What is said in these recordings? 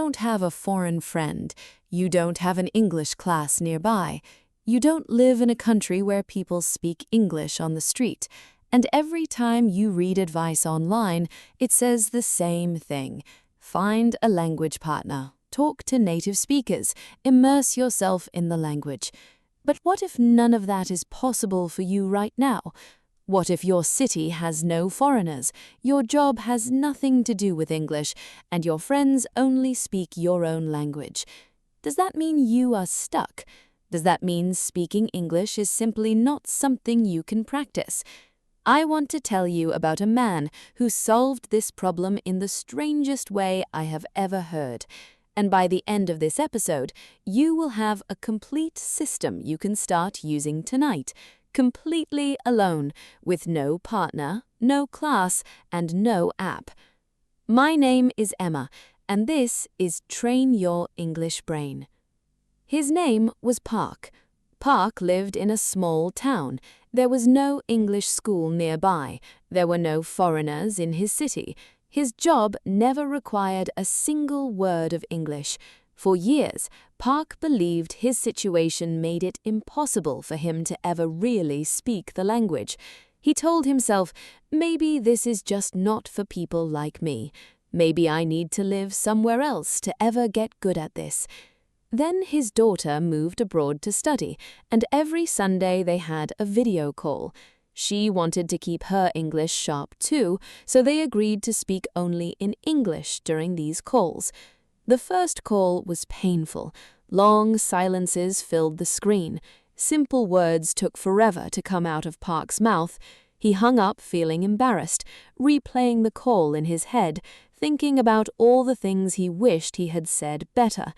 don't have a foreign friend. You don't have an English class nearby. You don't live in a country where people speak English on the street. And every time you read advice online, it says the same thing. Find a language partner. Talk to native speakers. Immerse yourself in the language. But what if none of that is possible for you right now? What if your city has no foreigners, your job has nothing to do with English, and your friends only speak your own language? Does that mean you are stuck? Does that mean speaking English is simply not something you can practice? I want to tell you about a man who solved this problem in the strangest way I have ever heard. And by the end of this episode, you will have a complete system you can start using tonight, completely alone, with no partner, no class, and no app. My name is Emma, and this is Train Your English Brain. His name was Park. Park lived in a small town. There was no English school nearby. There were no foreigners in his city. His job never required a single word of English. For years, Park believed his situation made it impossible for him to ever really speak the language. He told himself, maybe this is just not for people like me. Maybe I need to live somewhere else to ever get good at this. Then his daughter moved abroad to study, and every Sunday they had a video call. She wanted to keep her English sharp too, so they agreed to speak only in English during these calls. The first call was painful. Long silences filled the screen. Simple words took forever to come out of Park's mouth. He hung up feeling embarrassed, replaying the call in his head, thinking about all the things he wished he had said better.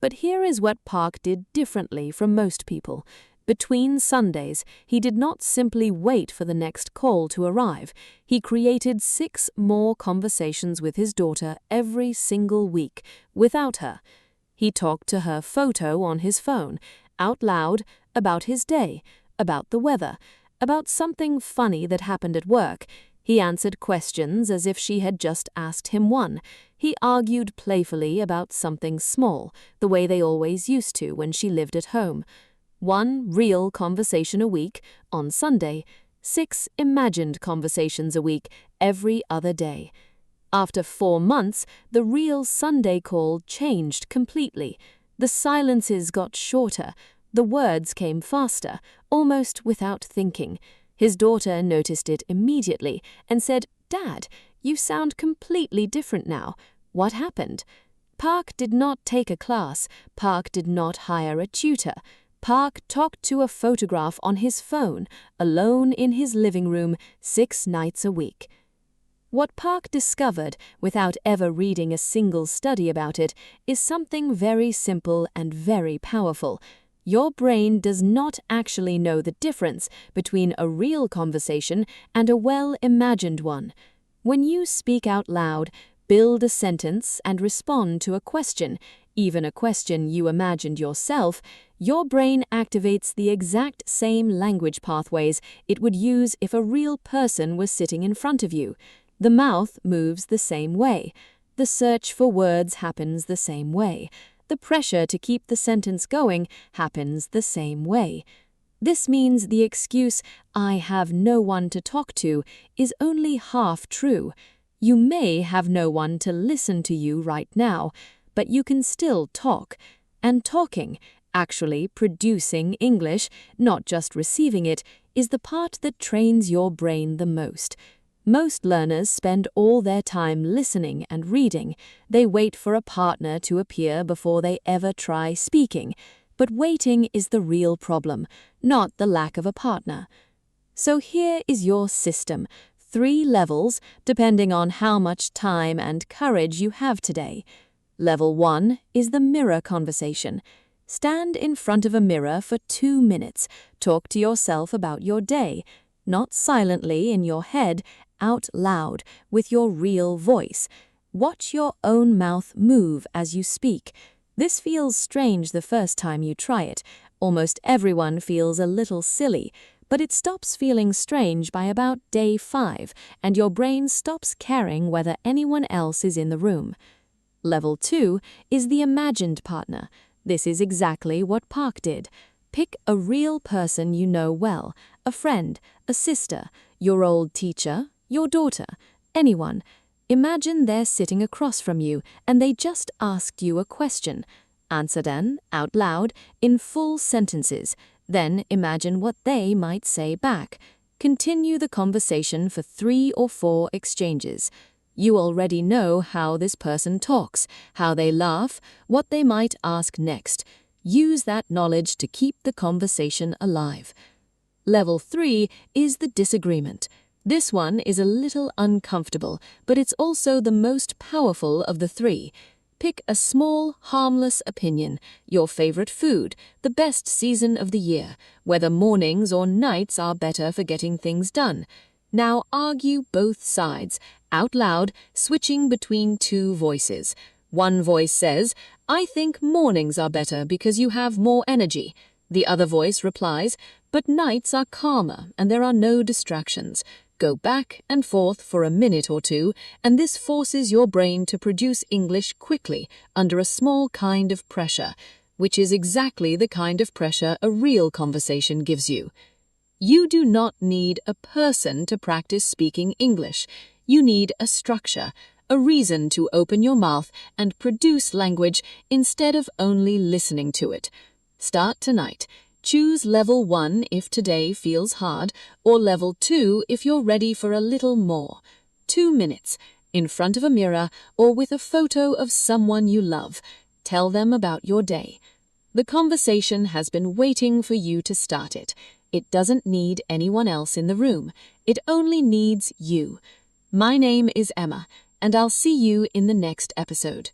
But here is what Park did differently from most people. Between Sundays, he did not simply wait for the next call to arrive. He created 6 more conversations with his daughter every single week, without her. He talked to her photo on his phone, out loud, about his day, about the weather, about something funny that happened at work. He answered questions as if she had just asked him one. He argued playfully about something small, the way they always used to when she lived at home. 1 real conversation a week on Sunday, 6 imagined conversations a week every other day. After 4 months, the real Sunday call changed completely. The silences got shorter, the words came faster, almost without thinking. His daughter noticed it immediately and said, "Dad, you sound completely different now. What happened?" Park did not take a class. Park did not hire a tutor. Park talked to a photograph on his phone, alone in his living room, 6 nights a week. What Park discovered, without ever reading a single study about it, is something very simple and very powerful. Your brain does not actually know the difference between a real conversation and a well-imagined one. When you speak out loud, build a sentence and respond to a question, even a question you imagined yourself, your brain activates the exact same language pathways it would use if a real person was sitting in front of you. The mouth moves the same way. The search for words happens the same way. The pressure to keep the sentence going happens the same way. This means the excuse, "I have no one to talk to," is only half true. You may have no one to listen to you right now, but you can still talk. And talking, actually producing English, not just receiving it, is the part that trains your brain the most. Most learners spend all their time listening and reading. They wait for a partner to appear before they ever try speaking. But waiting is the real problem, not the lack of a partner. So here is your system. 3 levels, depending on how much time and courage you have today. Level 1 is the mirror conversation. Stand in front of a mirror for 2 minutes. Talk to yourself about your day, not silently in your head, out loud, with your real voice. Watch your own mouth move as you speak. This feels strange the first time you try it. Almost everyone feels a little silly, but it stops feeling strange by about day 5, and your brain stops caring whether anyone else is in the room. Level 2 is the imagined partner. This is exactly what Park did. Pick a real person you know well, a friend, a sister, your old teacher, your daughter, anyone. Imagine they're sitting across from you and they just asked you a question. Answer them out loud in full sentences. Then imagine what they might say back. Continue the conversation for 3 or 4 exchanges. You already know how this person talks, how they laugh, what they might ask next. Use that knowledge to keep the conversation alive. Level 3 is the disagreement. This one is a little uncomfortable, but it's also the most powerful of the 3. Pick a small, harmless opinion, your favorite food, the best season of the year, whether mornings or nights are better for getting things done. Now argue both sides, out loud, switching between 2 voices. One voice says, "I think mornings are better because you have more energy." The other voice replies, "But nights are calmer and there are no distractions." Go back and forth for a minute or 2, and this forces your brain to produce English quickly under a small kind of pressure, which is exactly the kind of pressure a real conversation gives you. You do not need a person to practice speaking English. You need a structure, a reason to open your mouth and produce language instead of only listening to it. Start tonight. Choose level 1 if today feels hard, or level 2 if you're ready for a little more. 2 minutes, in front of a mirror or with a photo of someone you love. Tell them about your day. The conversation has been waiting for you to start it. It doesn't need anyone else in the room. It only needs you. My name is Emma, and I'll see you in the next episode.